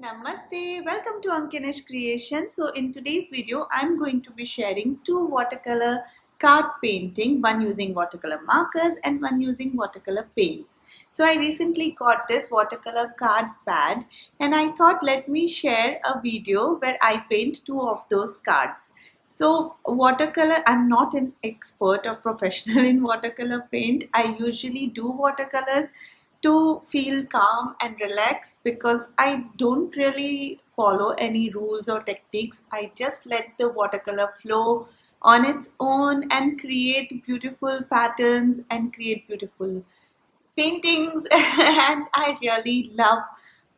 Namaste, welcome to AnkiNish creation. So in today's video, I'm going to be sharing two watercolor card painting, one using watercolor markers and one using watercolor paints. So I recently got this watercolor card pad and I thought let me share a video where I paint two of those cards. So watercolor, I'm not an expert or professional in watercolor paint. I usually do watercolors to feel calm and relaxed because I don't really follow any rules or techniques. I just let the watercolor flow on its own and create beautiful patterns and create beautiful paintings. And I really love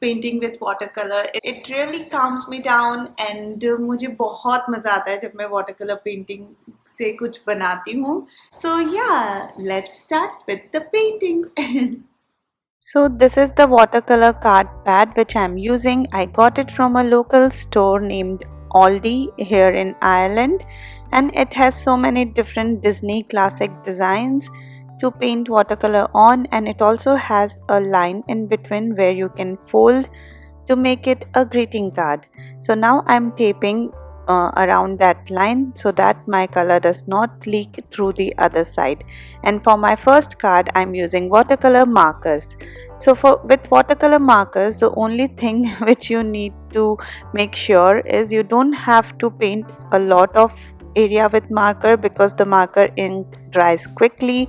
painting with watercolor. It really calms me down and मुझे बहुत मज़ा आता है जब मैं watercolor painting से कुछ बनाती हूँ. So yeah, let's start with the paintings. So this is the watercolor card pad which I'm using. I got it from a local store named Aldi here in Ireland, and it has so many different Disney classic designs to paint watercolor on, and it also has a line in between where you can fold to make it a greeting card. So now I'm taping around that line so that my color does not leak through the other side. And for my first card I'm using watercolor markers. So with watercolor markers, the only thing which you need to make sure is you don't have to paint a lot of area with marker because the marker ink dries quickly.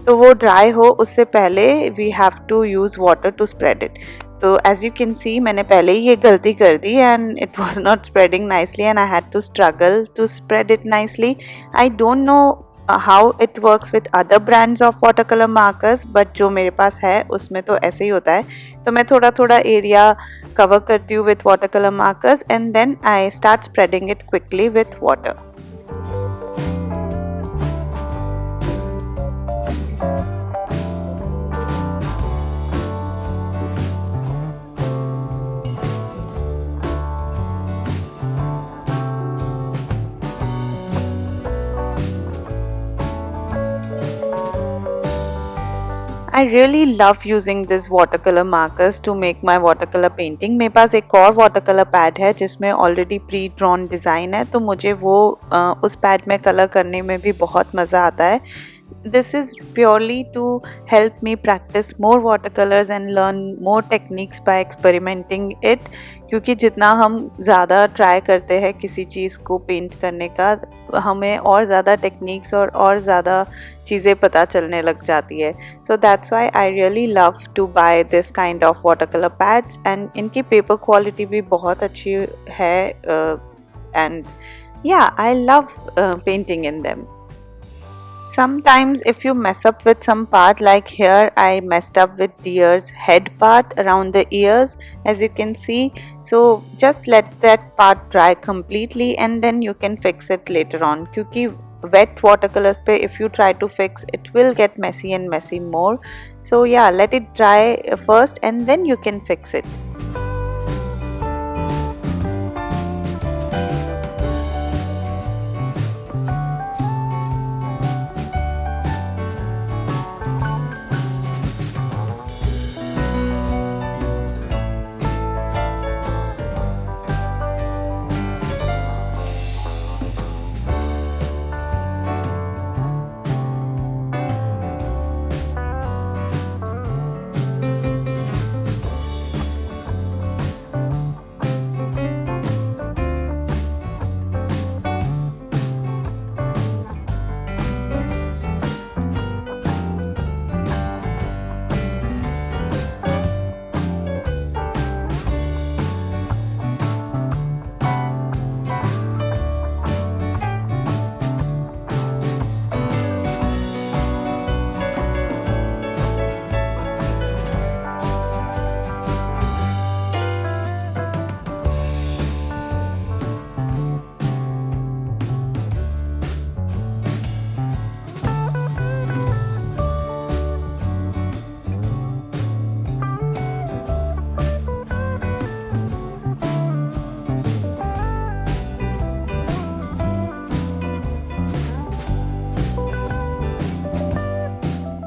तो वो dry हो उससे पहले we have to use water to spread it. तो as you can see मैंने पहले ही ये गलती कर दी and it was not spreading nicely and I had to struggle to spread it nicely. I don't know how it works with other brands of watercolor markers, but जो मेरे पास है उसमें तो ऐसे ही होता है. तो मैं थोड़ा थोड़ा area cover करती हूँ with watercolor markers and then I start spreading it quickly with water. I really love using these watercolor markers to make my watercolor painting. मेरे पास एक और watercolor pad है जिसमें already pre-drawn design है, तो मुझे वो उस pad में color करने में भी बहुत मज़ा आता है. This is purely to help me practice more watercolors and learn more techniques by experimenting it. क्योंकि जितना हम ज़्यादा ट्राई करते हैं किसी चीज़ को पेंट करने का, हमें और ज़्यादा टेक्निक्स और ज़्यादा चीज़ें पता चलने लग जाती है. So that's why I really love to buy this kind of watercolor pads and इनकी paper quality भी बहुत अच्छी है and yeah, I love painting in them. Sometimes if you mess up with some part, like here I messed up with deer's head part around the ears, as you can see. So just let that part dry completely and then you can fix it later on. क्योंकि wet watercolors पे if you try to fix, it will get messy and messy more. So yeah, let it dry first and then you can fix it.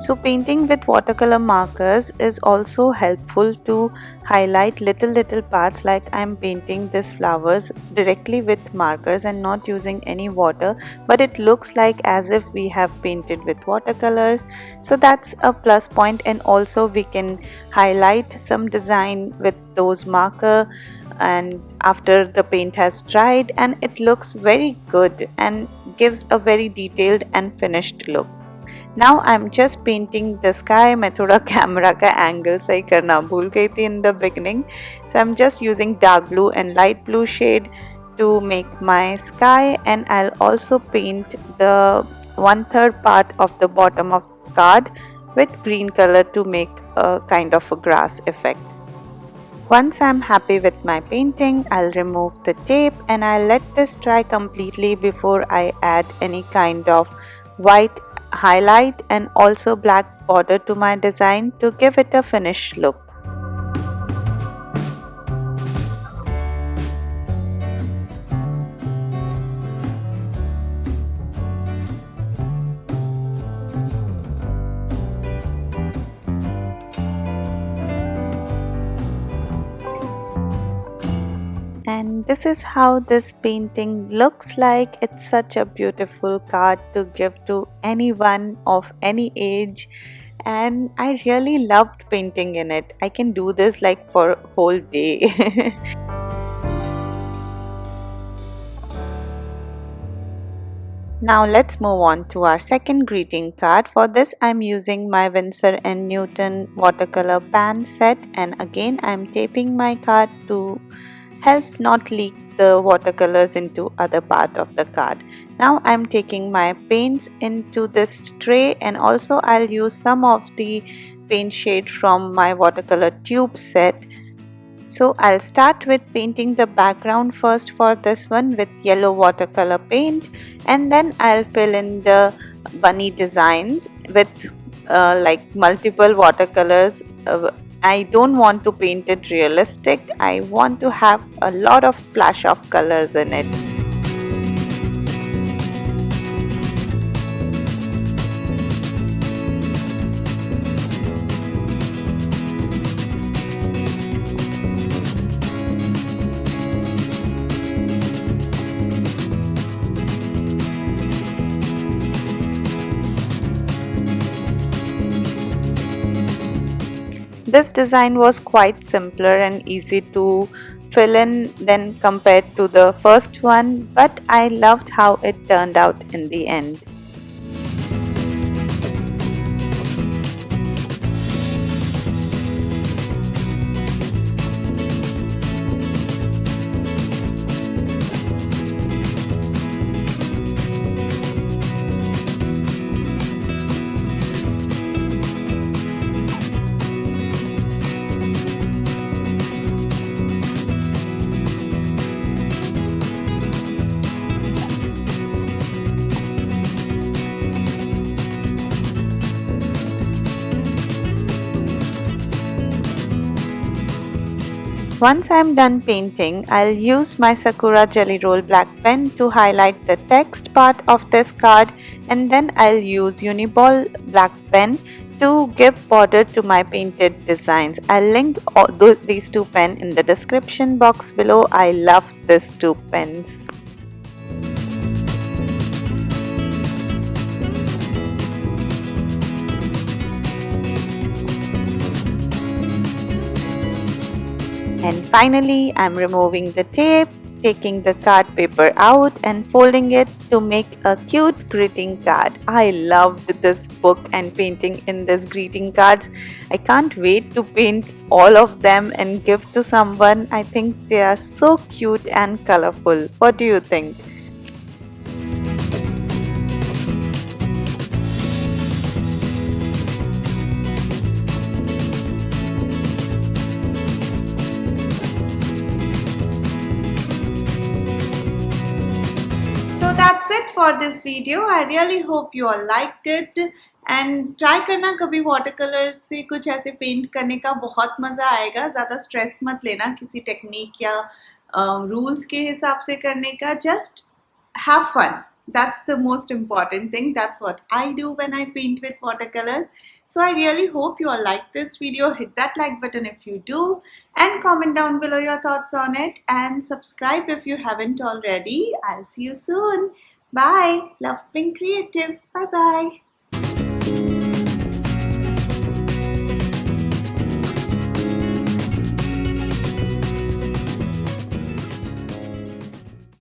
So painting with watercolor markers is also helpful to highlight little parts, like I'm painting these flowers directly with markers and not using any water, but it looks like as if we have painted with watercolors. So that's a plus point, and also we can highlight some design with those marker and after the paint has dried, and it looks very good and gives a very detailed and finished look. Now I'm just painting the sky. मैं थोड़ा camera का angle सही करना भूल गई थी in the beginning. So I'm just using dark blue and light blue shade to make my sky, and I'll also paint the 1/3 part of the bottom of card with green color to make a kind of a grass effect. Once I'm happy with my painting, I'll remove the tape and I'll let this dry completely before I add any kind of white highlight and also black border to my design to give it a finished look. And this is how this painting looks like. It's such a beautiful card to give to anyone of any age, and I really loved painting in it. I can do this like for a whole day. Now let's move on to our second greeting card. For this I'm using my Winsor & Newton watercolor pan set, and again I'm taping my card to help not leak the watercolors into other part of the card. Now I'm taking my paints into this tray, and also I'll use some of the paint shade from my watercolor tube set. So I'll start with painting the background first for this one with yellow watercolor paint, and then I'll fill in the bunny designs with like multiple watercolors. I don't want to paint it realistic. I want to have a lot of splash of colors in it. This design was quite simpler and easy to fill in than compared to the first one, but I loved how it turned out in the end. Once I'm done painting, I'll use my Sakura Jelly Roll black pen to highlight the text part of this card, and then I'll use Uniball black pen to give border to my painted designs. I'll link all these two pens in the description box below. I love these two pens. And finally, I'm removing the tape, taking the card paper out and folding it to make a cute greeting card. I loved this book and painting in this greeting cards. I can't wait to paint all of them and give to someone. I think they are so cute and colorful. What do you think? So that's it for this video. I really hope you all liked it. And try करना कभी water colours से कुछ ऐसे paint करने का, बहुत मज़ा आएगा. ज़्यादा स्ट्रेस मत लेना किसी टेक्निक या रूल्स के हिसाब से करने का. Just have fun. That's the most important thing. That's what I do when I paint with watercolors. So I really hope you all like this video. Hit that like button if you do, and comment down below your thoughts on it, and subscribe if you haven't already. I'll see you soon. Bye. Love being creative. Bye bye.